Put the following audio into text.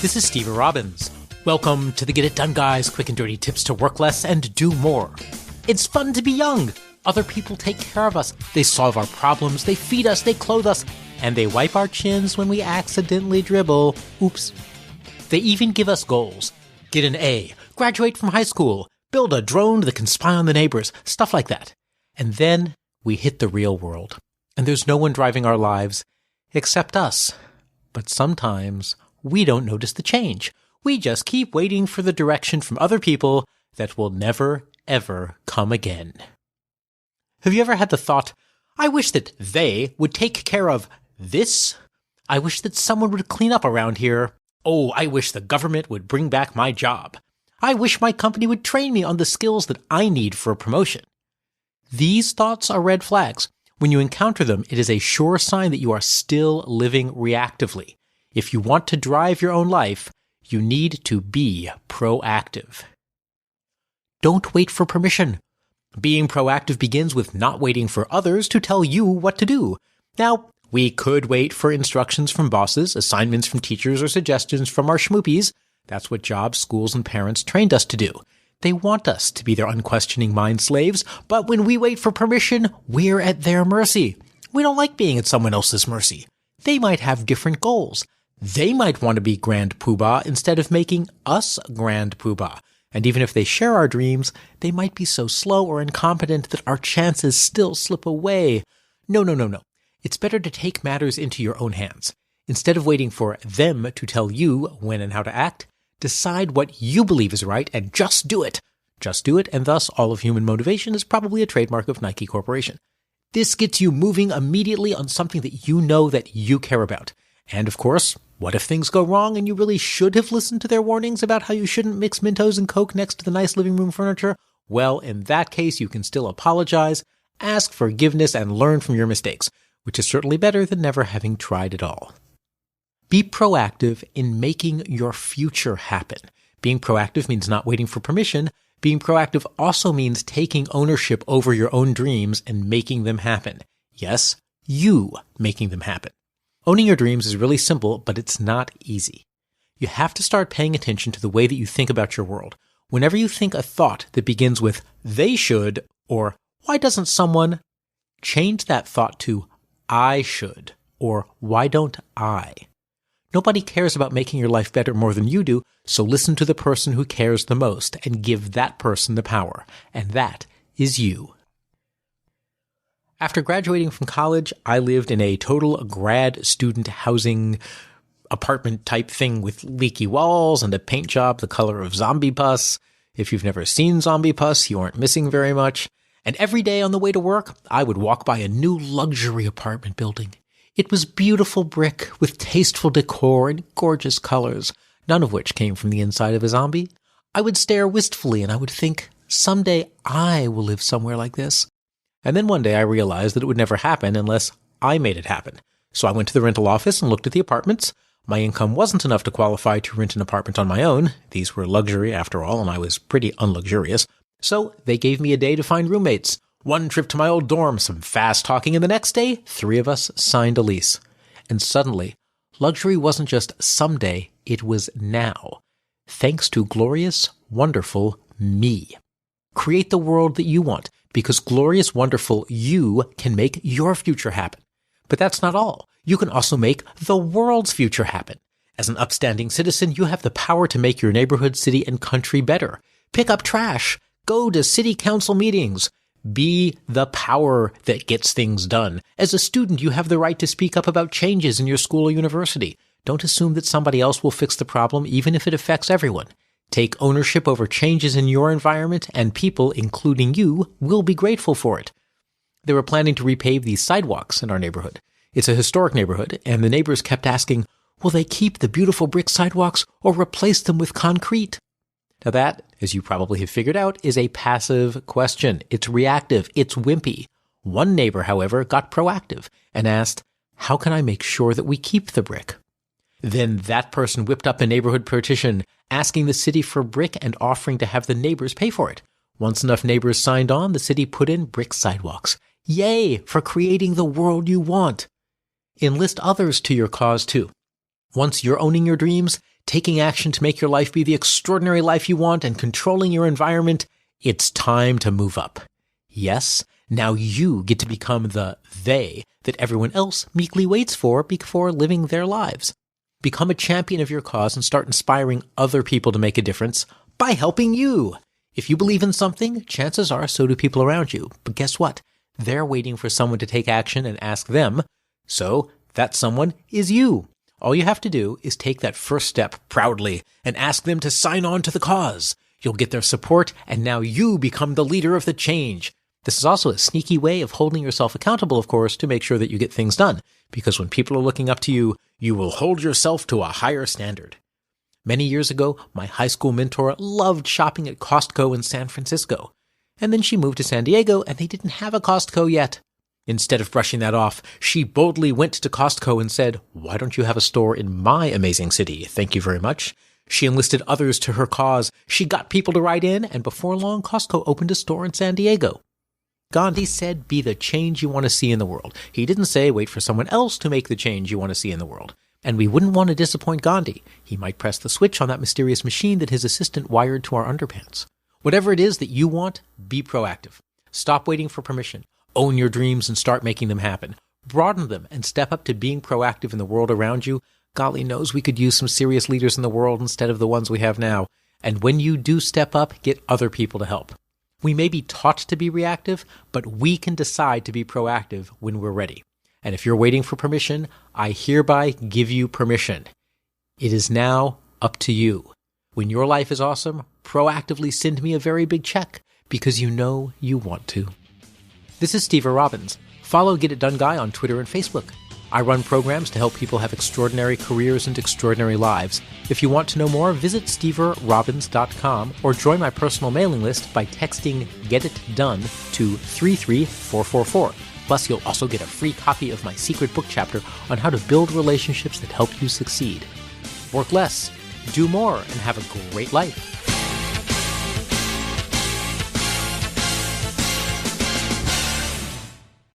This is Steve Robbins. Welcome to the Get It Done Guys, quick and dirty tips to work less and do more. It's fun to be young. Other people take care of us. They solve our problems, they feed us, they clothe us, and they wipe our chins when we accidentally dribble. Oops. They even give us goals. Get an A, graduate from high school, build a drone that can spy on the neighbors, stuff like that. And then we hit the real world. And there's no one driving our lives except us. But sometimes we don't notice the change. We just keep waiting for the direction from other people that will never, ever come again. Have you ever had the thought, I wish that they would take care of this? I wish that someone would clean up around here. Oh, I wish the government would bring back my job. I wish my company would train me on the skills that I need for a promotion. These thoughts are red flags. When you encounter them, it is a sure sign that you are still living reactively. If you want to drive your own life, you need to be proactive. Don't wait for permission. Being proactive begins with not waiting for others to tell you what to do. Now, we could wait for instructions from bosses, assignments from teachers, or suggestions from our schmoopies. That's what jobs, schools, and parents trained us to do. They want us to be their unquestioning mind slaves, but when we wait for permission, we're at their mercy. We don't like being at someone else's mercy. They might have different goals. They might want to be Grand Poobah instead of making us Grand Poobah. And even if they share our dreams, they might be so slow or incompetent that our chances still slip away. No. It's better to take matters into your own hands. Instead of waiting for them to tell you when and how to act, decide what you believe is right and just do it. Just do it, and thus all of human motivation is probably a trademark of Nike Corporation. This gets you moving immediately on something that you know that you care about. And of course, what if things go wrong and you really should have listened to their warnings about how you shouldn't mix Mentos and Coke next to the nice living room furniture? Well, in that case, you can still apologize, ask forgiveness, and learn from your mistakes, which is certainly better than never having tried at all. Be proactive in making your future happen. Being proactive means not waiting for permission. Being proactive also means taking ownership over your own dreams and making them happen. Yes, you making them happen. Owning your dreams is really simple, but it's not easy. You have to start paying attention to the way that you think about your world. Whenever you think a thought that begins with, they should, or why doesn't someone, change that thought to, I should, or why don't I? Nobody cares about making your life better more than you do, so listen to the person who cares the most and give that person the power, and that is you. After graduating from college, I lived in a total grad student housing apartment type thing with leaky walls and a paint job the color of zombie pus. If you've never seen zombie pus, you aren't missing very much. And every day on the way to work, I would walk by a new luxury apartment building. It was beautiful brick with tasteful decor and gorgeous colors, none of which came from the inside of a zombie. I would stare wistfully and I would think, someday I will live somewhere like this. And then one day I realized that it would never happen unless I made it happen. So I went to the rental office and looked at the apartments. My income wasn't enough to qualify to rent an apartment on my own. These were luxury after all, and I was pretty unluxurious. So they gave me a day to find roommates. One trip to my old dorm, some fast talking, and the next day, 3 of us signed a lease. And suddenly, luxury wasn't just someday, it was now. Thanks to glorious, wonderful me. Create the world that you want, because glorious, wonderful you can make your future happen. But that's not all. You can also make the world's future happen. As an upstanding citizen, you have the power to make your neighborhood, city, and country better. Pick up trash. Go to city council meetings. Be the power that gets things done. As a student, you have the right to speak up about changes in your school or university. Don't assume that somebody else will fix the problem, even if it affects everyone. Take ownership over changes in your environment, and people, including you, will be grateful for it. They were planning to repave these sidewalks in our neighborhood. It's a historic neighborhood, and the neighbors kept asking, will they keep the beautiful brick sidewalks or replace them with concrete? Now that, as you probably have figured out, is a passive question. It's reactive. It's wimpy. One neighbor, however, got proactive and asked, how can I make sure that we keep the brick? Then that person whipped up a neighborhood petition asking the city for brick and offering to have the neighbors pay for it. Once enough neighbors signed on, the city put in brick sidewalks. Yay for creating the world you want. Enlist others to your cause too. Once you're owning your dreams, taking action to make your life be the extraordinary life you want and controlling your environment, it's time to move up. Yes, now you get to become the they that everyone else meekly waits for before living their lives. Become a champion of your cause and start inspiring other people to make a difference by helping you. If you believe in something, chances are so do people around you. But guess what? They're waiting for someone to take action and ask them. So that someone is you. All you have to do is take that first step proudly and ask them to sign on to the cause. You'll get their support, and now you become the leader of the change. This is also a sneaky way of holding yourself accountable, of course, to make sure that you get things done. Because when people are looking up to you, you will hold yourself to a higher standard. Many years ago, my high school mentor loved shopping at Costco in San Francisco. And then she moved to San Diego, and they didn't have a Costco yet. Instead of brushing that off, she boldly went to Costco and said, "Why don't you have a store in my amazing city? Thank you very much." She enlisted others to her cause. She got people to write in, and before long, Costco opened a store in San Diego. Gandhi said, be the change you want to see in the world. He didn't say, wait for someone else to make the change you want to see in the world. And we wouldn't want to disappoint Gandhi. He might press the switch on that mysterious machine that his assistant wired to our underpants. Whatever it is that you want, be proactive. Stop waiting for permission. Own your dreams and start making them happen. Broaden them and step up to being proactive in the world around you. Golly knows we could use some serious leaders in the world instead of the ones we have now. And when you do step up, get other people to help. We may be taught to be reactive, but we can decide to be proactive when we're ready. And if you're waiting for permission, I hereby give you permission. It is now up to you. When your life is awesome, proactively send me a very big check because you know you want to. This is Steve Robbins. Follow Get It Done Guy on Twitter and Facebook. I run programs to help people have extraordinary careers and extraordinary lives. If you want to know more, visit steverrobbins.com or join my personal mailing list by texting Get It Done to 33444. Plus, you'll also get a free copy of my secret book chapter on how to build relationships that help you succeed. Work less, do more, and have a great life.